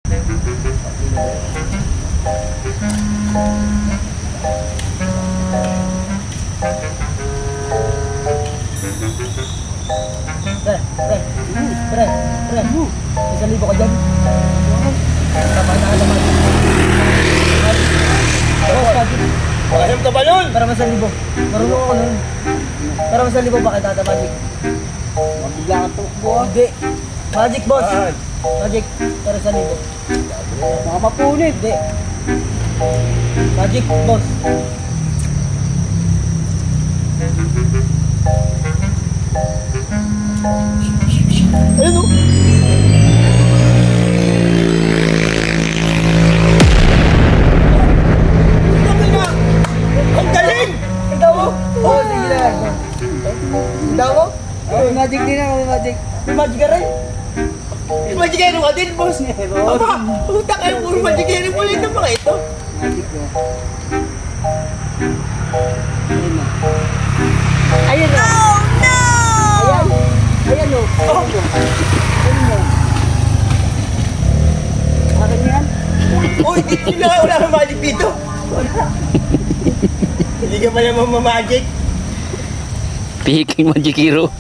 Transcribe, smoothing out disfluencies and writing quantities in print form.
Pre. 1,000 ka dyan. Tama na naman. Ayam ka ba nun? Para 1,000. Marunong ako nun. Para 1,000 bakit tata magic? Mabigla ka tukbo. Hindi. Magic boss. Ah. Magic. Para 1,000. Baka mapunit. Hindi. Magic boss. Ayun o. Sabi nga! Ang galing! Ikaw mo? Oo, sige na. Ikaw mo? May magic din ako, may magic. May magic ka rin? Magigero ka din, boss! Aba, puta kayo, puro magigero mo lang ng mga ito. Magic ko. Ayun Ayun na. o. Ayan. Ayan o. Oh, Ayun na. Akin yan? uy, hindi na wala kang magic dito. Hindi ka pa naman mamagic. Pihiking Magic Hero.